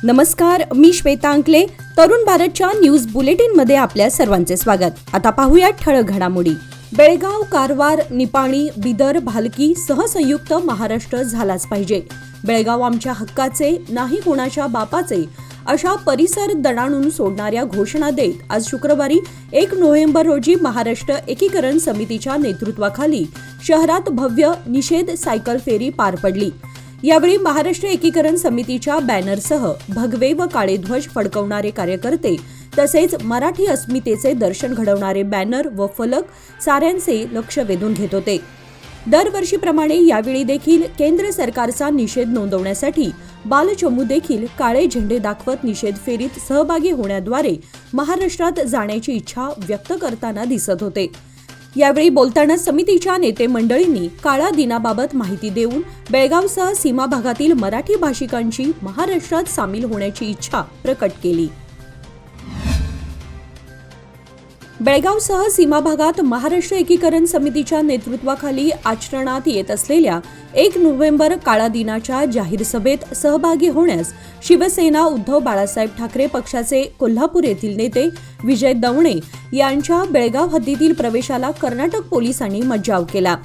नमस्कार, मी श्वेता अंकले. तरुण भारतच्या न्यूज बुलेटिन मध्ये आपल्या सर्वांचे स्वागत. आता पाहूया ठळक घडामोडी. बेळगाव, कारवार, निपाणी, बिदर, भालकी सहसंयुक्त महाराष्ट्र झालाच पाहिजे. बेळगाव आमच्या हक्काचे, नाही कोणाच्या बापाचे अशा परिसर दणाणून सोडणाऱ्या घोषणा देत आज शुक्रवारी 1 नोव्हेंबर रोजी महाराष्ट्र एकीकरण समितीच्या नेतृत्वाखाली शहरात भव्य निषेध सायकल फेरी पार पडली. यावेळी महाराष्ट्र एकीकरण समितीच्या बॅनरसह भगवे व काळे ध्वज फडकवणारे कार्यकर्ते तसेच मराठी अस्मितेचे दर्शन घडवणारे बॅनर व फलक साऱ्यांचे लक्ष वेधून घेत होते. दरवर्षीप्रमाणे यावेळी देखील केंद्र सरकारचा निषेध नोंदवण्यासाठी बालचमू देखील काळे झेंडे दाखवत निषेध फेरीत सहभागी होण्याद्वारे महाराष्ट्रात जाण्याची इच्छा व्यक्त करताना दिसत होते. यावेळी बोलताना समितीच्या नेते मंडळींनी काळा दिनाबाबत माहिती देऊन बेळगावसह सीमा भागातील मराठी भाषिकांची महाराष्ट्रात सामील होण्याची इच्छा प्रकट केली. बेळगावसह सीमा भागात महाराष्ट्र एकीकरण समितीच्या नेतृत्वाखाली आचरणात येत असलेल्या 1 नोव्हेंबर काळा दिनाच्या जाहीर सभेत सहभागी होण्यास शिवसेना उद्धव बाळासाहेब ठाकरे पक्षाचे कोल्हापूर येथील नेते विजय दवणे यांच्या बेळगाव हद्दीतील प्रवेशाला कर्नाटक पोलिसांनी मज्जाव केला.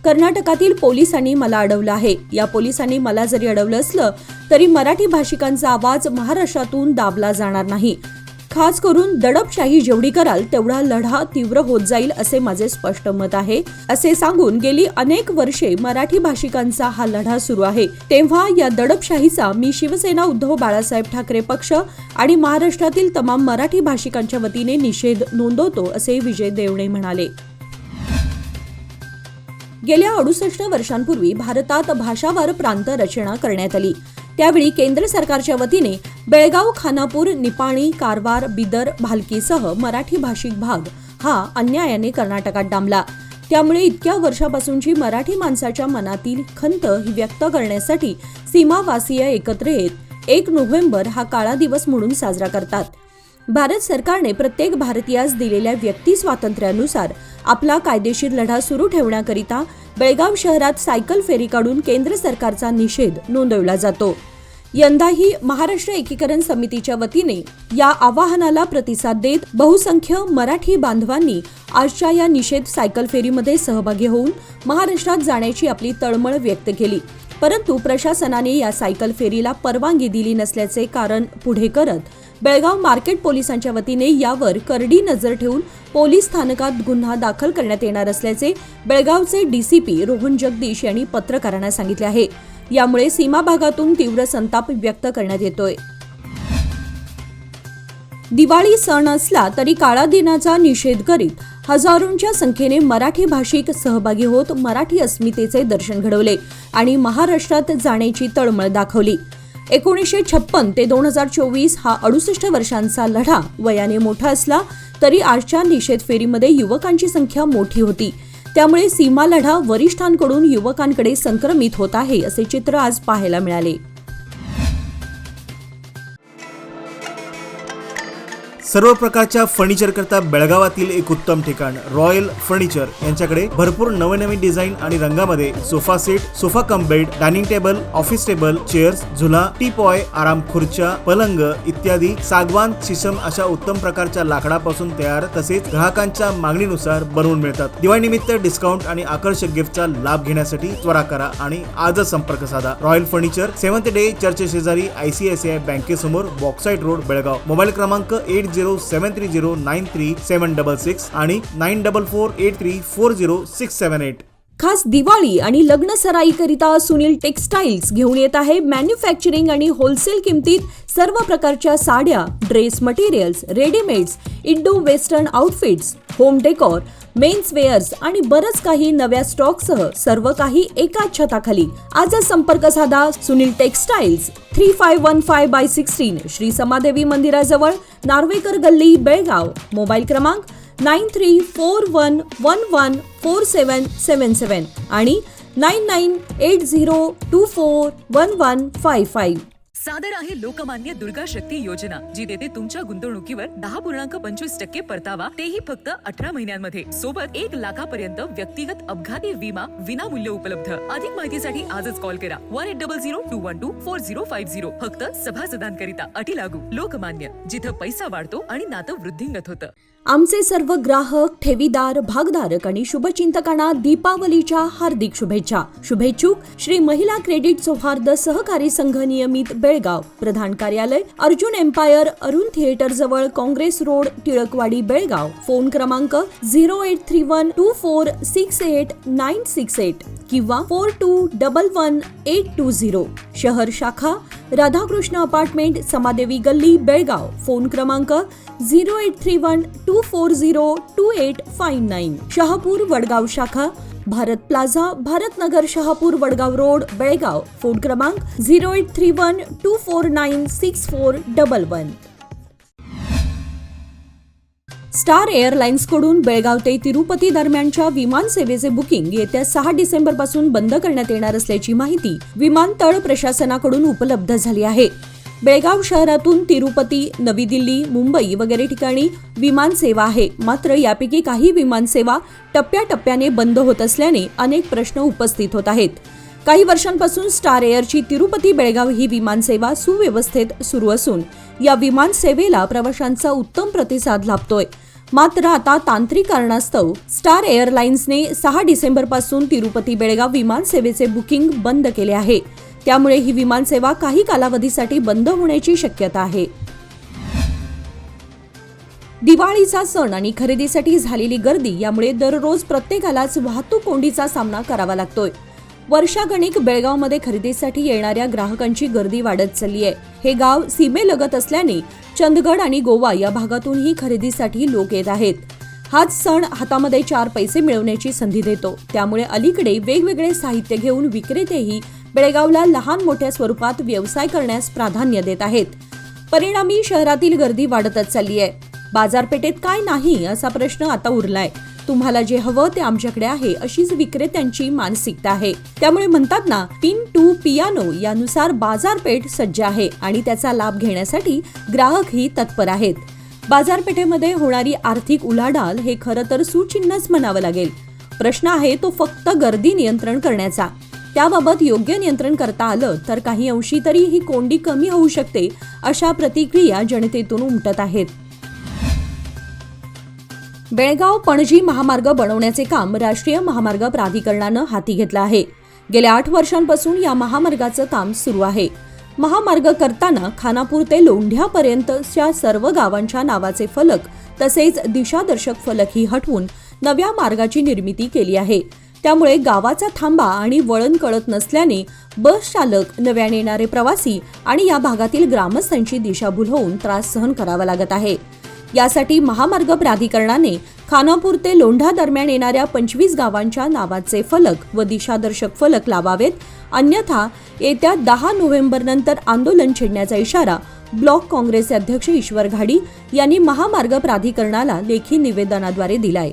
कर्नाटकातील पोलिसांनी मला अडवलं आहे. या पोलिसांनी मला जरी अडवलं असलं तरी मराठी भाषिकांचा आवाज महाराष्ट्रातून दाबला जाणार नाही. खास करून दडपशाही जेवढी कराल तेवढा लढा तीव्र होत जाईल असे माझे स्पष्ट मत आहे, असे सांगून गेली अनेक वर्षे मराठी भाषिकांचा हा लढा सुरू आहे. तेव्हा या दडपशाहीचा मी शिवसेना उद्धव बाळासाहेब ठाकरे पक्ष आणि महाराष्ट्रातील तमाम मराठी भाषिकांच्या वतीने निषेध नोंदवतो, असे विजय देवणे म्हणाले. गेल्या 68 वर्षांपूर्वी भारतात भाषावार प्रांत रचना करण्यात आली. त्यावेळी केंद्र सरकारच्या वतीने बेळगाव, खानापूर, निपाणी, कारवार, बिदर, भालकीसह मराठी भाषिक भाग हा अन्यायाने कर्नाटकात डांबला. त्यामुळे इतक्या वर्षापासूनची मराठी माणसाच्या मनातील खंत ही व्यक्त करण्यासाठी सीमावासीय एकत्र येत 1 नोव्हेंबर हा काळा दिवस म्हणून साजरा करतात. भारत सरकारने प्रत्येक भारतीयास दिलेल्या व्यक्ती स्वातंत्र्यानुसार आपला कायदेशीर लढा सुरू ठेवण्याकरिता बेळगाव शहरात सायकल फेरी काढून केंद्र सरकारचा निषेध नोंदवला जातो. यंदाही महाराष्ट्र एकीकरण समितीच्या वतीने या आवाहनाला प्रतिसाद देत बहुसंख्य मराठी बांधवांनी आजच्या या निषेध सायकल फेरीमध्ये सहभागी होऊन महाराष्ट्रात जाण्याची आपली तळमळ व्यक्त केली. परंतु प्रशासनाने या सायकल फेरीला परवानगी दिली नसल्याचे कारण पुढे करत बेळगाव मार्केट पोलिसांच्या वतीने यावर करडी नजर ठेवून पोलीस स्थानकात गुन्हा दाखल करण्यात येणार असल्याचे बेळगावचे डीसीपी रोहन जगदीश यांनी पत्रकारांना सांगितले आहे. यामुळे सीमा भागातून तीव्र संताप व्यक्त करण्यात येतोय. दिवाळी सण असला तरी काळा दिनाचा निषेध करीत हजारोंच्या संख्येने मराठी भाषिक सहभागी होत मराठी अस्मितेचे दर्शन घडवले आणि महाराष्ट्रात जाण्याची तळमळ दाखवली. 1956 ते 2024 हा 68 वर्षांचा लढा वयाने मोठा असला तरी आजच्या निषेध फेरीमध्ये युवकांची संख्या मोठी होती. त्यामुळे सीमा लढा वरिष्ठांकडून युवकांकडे संक्रमित होत आहे, असे चित्र आज पाहायला मिळाले. सर्व प्रकारच्या फर्निचर करता बेळगावातील एक उत्तम ठिकाण रॉयल फर्निचर यांच्याकडे भरपूर नवनवीन डिझाईन आणि रंगामध्ये sofa set, sofa cum bed, dining table, office table, chairs, झुला, टीपॉय, आराम खुर्च्या, पलंग इत्यादी सागवान, शिसम अशा उत्तम प्रकारच्या लाकडापासून तयार तसेच ग्राहकांच्या मागणीनुसार बनवून मिळतात. दिवाळीनिमित्त डिस्काउंट आणि आकर्षक गिफ्टचा लाभ घेण्यासाठी त्वरा करा आणि आजच संपर्क साधा. Royal furniture, 7th day church शेजारी, ICICI बँकेसमोर, बॉक्साइट रोड, बेळगाव. मोबाईल क्रमांक 8073093766 आणि 9448340678. खास दिवाळी आणि लग्न सराईकरिता सुनील टेक्सटाईल्स घेऊन येत आहे मॅन्युफॅक्चरिंग आणि होलसेल किमतीत सर्व प्रकारच्या साड्या, dress materials, readymades, Indo western outfits, home decor, mens wears आणि बरंच काही नव्या स्टॉकसह सर्व काही एकाच छताखाली. आजच संपर्क साधा. सुनील टेक्सटाईल्स, 3515/16 श्री समादेवी मंदिराजवळ, नार्वेकर गल्ली, बेळगाव. मोबाईल क्रमांक 9341114777 आणि 9980241155. सादर आहे लोकमान्य दुर्गा शक्ती योजना, जी देते तुमच्या गुंतवणुकीवर 10.25% परतावा, तेही फक्त 18 महिन्यांमध्ये. सोबत 1 लाखापर्यंत व्यक्तिगत अपघाती विमा विनामूल्य उपलब्ध. अधिक माहितीसाठी आजच कॉल करा 1800-212-4050. फक्त सभासदांकरिता. अटी लागू. लोकमान्य, जिथं पैसा वाढतो आणि नातं वृद्धिंगत होतं. आमचे सर्व ग्राहक, ठेवीदार, भागधारक आणि शुभचिंतकांना दीपावलीच्या हार्दिक शुभेच्छा. शुभेच्छुक श्री महिला क्रेडिट सौहार्द सहकारी संघ नियमित बेळगाव. प्रधान कार्यालय अर्जुन एम्पायर, अरुण थिएटर जवळ, काँग्रेस रोड, टिळकवाडी, बेळगाव. फोन क्रमांक 0831246868 किंवा 4211-820. शहर शाखा राधाकृष्ण अपार्टमेंट, समादेवी गल्ली, बेळगाव. फोन क्रमांक 083124025859. शहापूर वडगाव शाखा Bharat plaza, Bharat Nagar, Shahapur Vadgaon road, Belgaum. Phone क्रमांक 0831249641. स्टार एअरलाइन्स कडून बेळगाव ते तिरुपती दरम्यानच्या विमान सेवेचे बुकिंग येत्या 6 डिसेंबर पासून बंद करण्यात येणार असल्याची माहिती विमानतळ प्रशासनाकडून उपलब्ध झाली आहे. बेळगाव शहरातून तिरुपती, नवी दिल्ली, मुंबई वगैरे ठिकाणी विमान सेवा आहे. मात्र यापैकी काही विमान सेवा टप्प्याटप्प्याने बंद होत असल्याने अनेक प्रश्न उपस्थित होत आहेत. काही वर्षांपासून स्टार एअरची तिरुपती बेळगाव ही विमान सेवा सुव्यवस्थेत सुरू असून या विमान सेवेला प्रवाशांचा उत्तम प्रतिसाद लाभतोय. मात्र आता तांत्रिक कारणास्तव स्टार एअरलाइन्सने 6 डिसेंबर पासून तिरुपती बेळगाव विमान सेवेचे बुकिंग बंद केले आहे. त्यामुळे ही विमान सेवा काही कालावधीसाठी बंद होण्याची शक्यता आहे. दिवाळीचा सण आणि खरेदीसाठी झालेली गर्दी यामुळे दररोज प्रत्येकालाच वाहतूक कोंडीचा सामना करावा लागतोय. वर्षागणिक बेळगावमध्ये खरेदीसाठी येणाऱ्या ग्राहकांची गर्दी वाढत चालली आहे. हे गाव सीमेलगत असल्याने चंदगड आणि गोवा या भागातूनही खरेदीसाठी लोक येत आहेत. हाच सण हातामध्ये 4 पैसे मिळवण्याची संधी देतो. त्यामुळे अलीकडे वेगवेगळे साहित्य घेऊन विक्रेतेही बेळगावला लहान मोठ्या स्वरूपात व्यवसाय करण्यास प्राधान्य देत आहेत. परिणामी शहरातील गर्दी वाढतच चालली आहे. बाजारपेठेत काय नाही असा प्रश्न आता उरलाय. तुम्हाला जे हवं ते आमच्याकडे आहे अशीच विक्रेत्यांची मानसिकता आहे. त्यामुळे म्हणतात ना, पिन टू पियानो यानुसार बाजारपेठ सज्ज आहे आणि त्याचा लाभ घेण्यासाठी ग्राहकही तत्पर आहेत. बाजारपेठेमध्ये होणारी आर्थिक उलाढाल हे खरं तर सुचिन्हच म्हणावं लागेल. प्रश्न आहे तो फक्त गर्दी नियंत्रण करण्याचा. त्याबाबत योग्य नियंत्रण करता आलं तर काही अंशी तरी ही कोंडी कमी होऊ शकते, अशा प्रतिक्रिया जनतेतून उमटत आहेत. बेळगाव पणजी महामार्ग बनवण्याचे काम राष्ट्रीय महामार्ग प्राधिकरणानं हाती घेतलं आहे. गेल्या 8 वर्षांपासून या महामार्गाचं काम सुरू आहे. महामार्ग करताना खानापूर ते लोंढ्यापर्यंतच्या सर्व गावांच्या नावाचे फलक तसेच दिशादर्शक फलकही हटवून नव्या मार्गाची निर्मिती केली आहे. त्यामुळे गावाचा थांबा आणि वळण कळत नसल्याने बस चालक, नव्याने येणारे प्रवासी आणि या भागातील ग्रामस्थांची दिशाभूल होऊन त्रास सहन करावा लागत आहे. यासाठी महामार्ग प्राधिकरणाने खानापूर ते लोंढा दरम्यान येणाऱ्या 25 गावांच्या नावाचे फलक व दिशादर्शक फलक लावावेत, अन्यथा येत्या 10 नोव्हेंबर नंतर आंदोलन छेडण्याचा इशारा ब्लॉक काँग्रेसचे अध्यक्ष ईश्वर घाडी यांनी महामार्ग प्राधिकरणाला लेखी निवेदनाद्वारे दिलाय.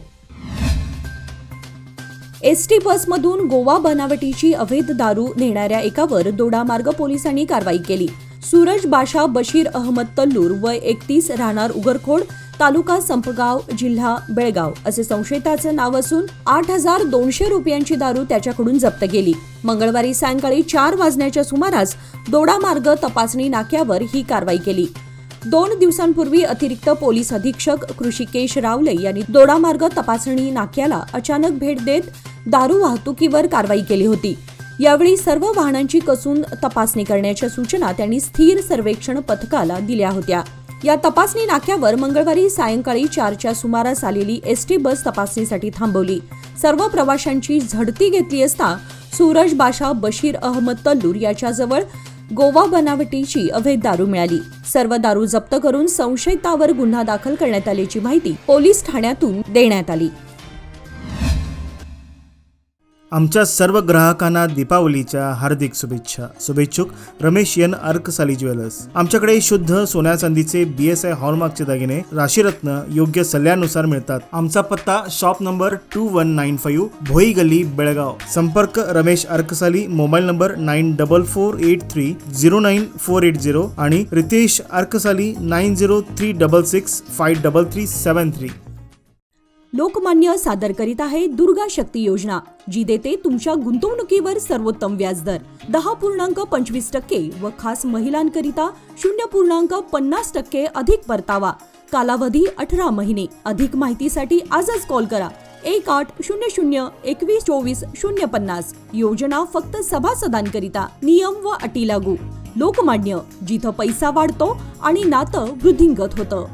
एसटी बसमधून गोवा बनावटीची अवैध दारू नेणाऱ्या एकावर दोडामार्ग पोलिसांनी कारवाई केली. सूरज बाशा बशीर अहमद तल्लूर, वय 31, राहणार उगरखोड, तालुका संपगाव, जिल्हा बेळगाव असे संशयिताचं नाव असून 8,200 रुपयांची दारू त्याच्याकडून जप्त केली. मंगळवारी सायंकाळी 4 वाजण्याच्या सुमारास दोडामार्ग तपासणी नाक्यावर ही कारवाई केली. 2 दिवसांपूर्वी अतिरिक्त पोलीस अधीक्षक कृषिकेश रावले यांनी दोडामार्ग तपासणी नाक्याला अचानक भेट देत दारू वाहतुकीवर कारवाई केली होती. यावेळी सर्व वाहनांची कसून तपासणी करण्याच्या सूचना त्यांनी स्थिर सर्वेक्षण पथकाला दिल्या होत्या. या तपासणी नाक्यावर मंगळवारी सायंकाळी 4च्या सुमारास आलेली एसटी बस तपासणीसाठी थांबवली. सर्व प्रवाशांची झडती घेतली असता सूरज बाशा बशीर अहमद तल्लूर याच्याजवळ गोवा बनावटीची अवैध दारू मिळाली. सर्व दारू जप्त करून संशयितावर गुन्हा दाखल करण्यात आल्याची माहिती पोलीस ठाण्यातून देण्यात आली. आमच्या सर्व ग्राहकांना दीपावलीच्या हार्दिक शुभेच्छा. शुभेच्छुक रमेश एन अर्कसाली ज्वेलर्स. आमच्याकडे शुद्ध सोन्या चांदीचे BSI हॉलमार्कचे दागिने राशीरत्न योग्य सल्ल्यानुसार मिळतात. आमचा पत्ता शॉप नंबर 2195 भोई गल्ली बेळगाव. संपर्क रमेश अर्कसाली. मोबाईल नंबर 9443309480 आणि रितेश अर्कसाली 9036653373. लोकमान्य सादर करीत आहे दुर्गा शक्ती योजना, जी देते तुमच्या गुंतवणुकीवर सर्वोत्तम व्याजदर 10.25% व खास महिलांकरिता 0.50% अधिक परतावा. कालावधी 18 महिने. अधिक माहितीसाठी आजच कॉल करा 1800-2124-050. योजना फक्त सभासदांकरिता. नियम व अटी लागू. लोकमान्य, जिथं पैसा वाढतो आणि नातं वृद्धिंगत होतं.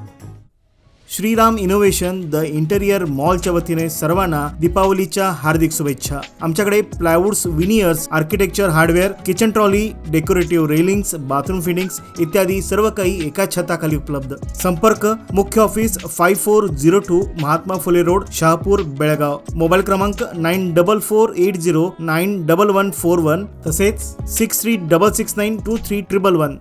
श्रीराम इनोव्हेशन द इंटेरियर मॉलच्या वतीने सर्वांना दीपावलीच्या हार्दिक शुभेच्छा. आमच्याकडे plywoods, veneers, architecture hardware, kitchen trolley, decorative railings, bathroom fittings इत्यादी सर्व काही एका छताखाली उपलब्ध. संपर्क मुख्य office 5402 Mahatma Phule road, Shahapur, Belgaum. Mobile क्रमांक 9448091141 तसेच 6366923111.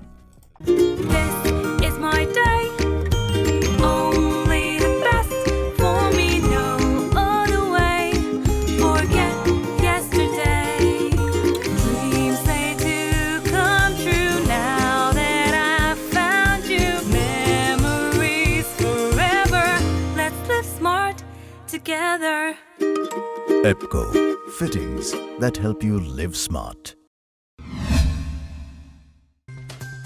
Together. EPCO fittings that help you live smart.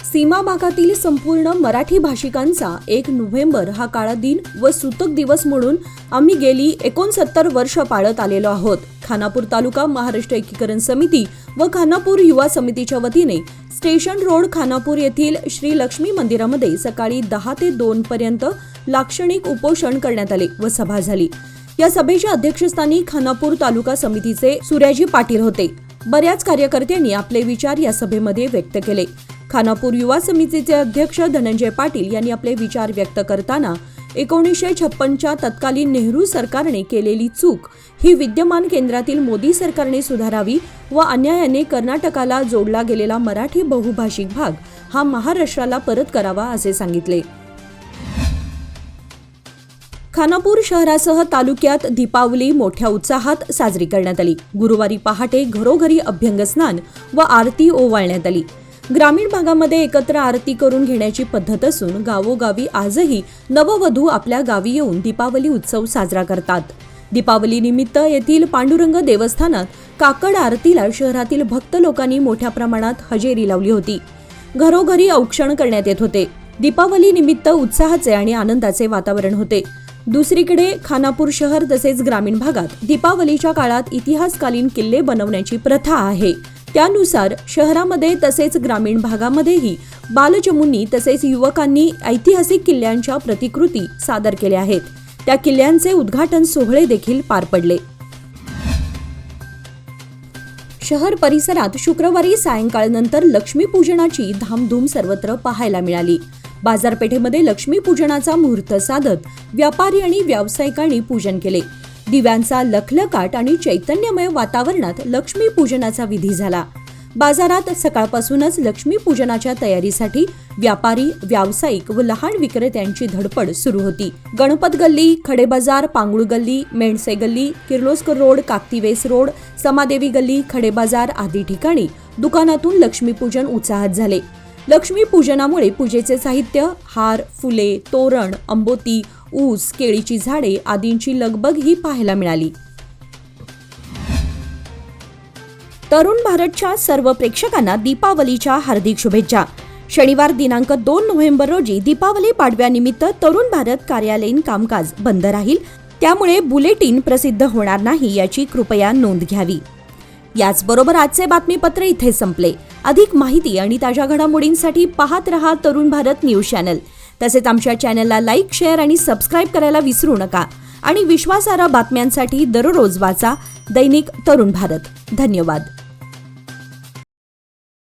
सीमा भागातील संपूर्ण मराठी भाषिकांचा 1 नोव्हेंबर हा काळा दिन व सूतक दिवस म्हणून आम्ही गेली 69 वर्ष पाळत आलेलो आहोत. खानापूर तालुका महाराष्ट्र एकीकरण समिती व खानापूर युवा समितीच्या वतीने स्टेशन रोड खानापूर येथील श्री लक्ष्मी मंदिरामध्ये सकाळी 10 ते 2 पर्यंत लाक्षणिक उपोषण करण्यात आले व सभा झाली. या सभेच्या अध्यक्षस्थानी खानापूर तालुका समितीचे सूर्याजी पाटील होते. बऱ्याच कार्यकर्त्यांनी आपले विचार या सभेमध्ये व्यक्त केले. खानापूर युवा समितीचे अध्यक्ष धनंजय पाटील यांनी आपले विचार व्यक्त करताना 1956च्या तत्कालीन नेहरू सरकारने केलेली चूक ही विद्यमान केंद्रातील मोदी सरकारने सुधारावी व अन्यायाने कर्नाटकाला जोडला गेलेला मराठी बहुभाषिक भाग हा महाराष्ट्राला परत करावा असे सांगितले. खानापूर शहरासह तालुक्यात दीपावली मोठ्या उत्साहात साजरी करण्यात आली. गुरुवारी पहाटे घरोघरी अभ्यंगस्नान व आरती ओवाळण्यात आली. ग्रामीण भागामध्ये एकत्र आरती करून घेण्याची पद्धत असून गावोगावी आजही नववधू आपल्या गावी येऊन दीपावली उत्सव साजरा करतात. दीपावली निमित्त येथील पांडुरंग देवस्थानात काकड आरतीला शहरातील भक्त लोकांनी मोठ्या प्रमाणात हजेरी लावली होती. घरोघरी औक्षण करण्यात येत होते. दीपावली निमित्त उत्साहाचे आणि आनंदाचे वातावरण होते. दुसरीकडे खानापूर शहर तसेच ग्रामीण भागात दीपावलीच्या काळात इतिहासकालीन किल्ले बनवण्याची प्रथा आहे. त्यानुसार शहरामध्ये तसेच ग्रामीण भागामध्येही बालचमूंनी तसेच युवकांनी ऐतिहासिक किल्ल्यांच्या प्रतिकृती सादर केल्या आहेत. त्या किल्ल्यांचे उद्घाटन सोहळे देखील पार पडले. शहर परिसरात शुक्रवारी सायंकाळनंतर लक्ष्मीपूजनाची धामधूम सर्वत्र पाहायला मिळाली. बाजारपेठेमध्ये लक्ष्मीपूजनाचा मुहूर्त साधत व्यापारी आणि व्यावसायिकांनी पूजन केले. दिव्यांचा लखलखाट आणि चैतन्यमय वातावरणात लक्ष्मीपूजनाचा विधी झाला. बाजारात सकाळपासूनच लक्ष्मीपूजनाच्या तयारीसाठी व्यापारी, व्यावसायिक व लहान विक्रेत्यांची धडपड सुरू होती. गणपत गल्ली, खडे बाजार, पांगुळ गल्ली, मेंढसे गल्ली, किर्लोस्कर रोड, काकतीवेस रोड, समादेवी गल्ली, खडे बाजार आदी ठिकाणी दुकानातून लक्ष्मीपूजन उत्साहात झाले. लक्ष्मीपूजनामुळे पूजेचे साहित्य, हार, फुले, तोरण, अंबोती, ऊस, केळीची झाडे आदींची लगबग ही पाहायला मिळाली. तरुण भारतच्या सर्व प्रेक्षकांना दीपावलीच्या हार्दिक शुभेच्छा. शनिवार दिनांक 2 नोव्हेंबर रोजी दीपावली पाडव्यानिमित्त तरुण भारत कार्यालयीन कामकाज बंद राहील. त्यामुळे बुलेटिन प्रसिद्ध होणार नाही याची कृपया नोंद घ्यावी. याचबरोबर आजचे बातमीपत्र इथे संपले. अधिक माहिती आणि ताज्या घडामोडींसाठी पाहत रहा तरुण भारत न्यूज चॅनल. तसेच आमच्या चॅनलला लाईक, शेअर आणि सबस्क्राईब करायला विसरू नका. आणि विश्वासार्ह बातम्यांसाठी दररोज वाचा दैनिक तरुण भारत. धन्यवाद.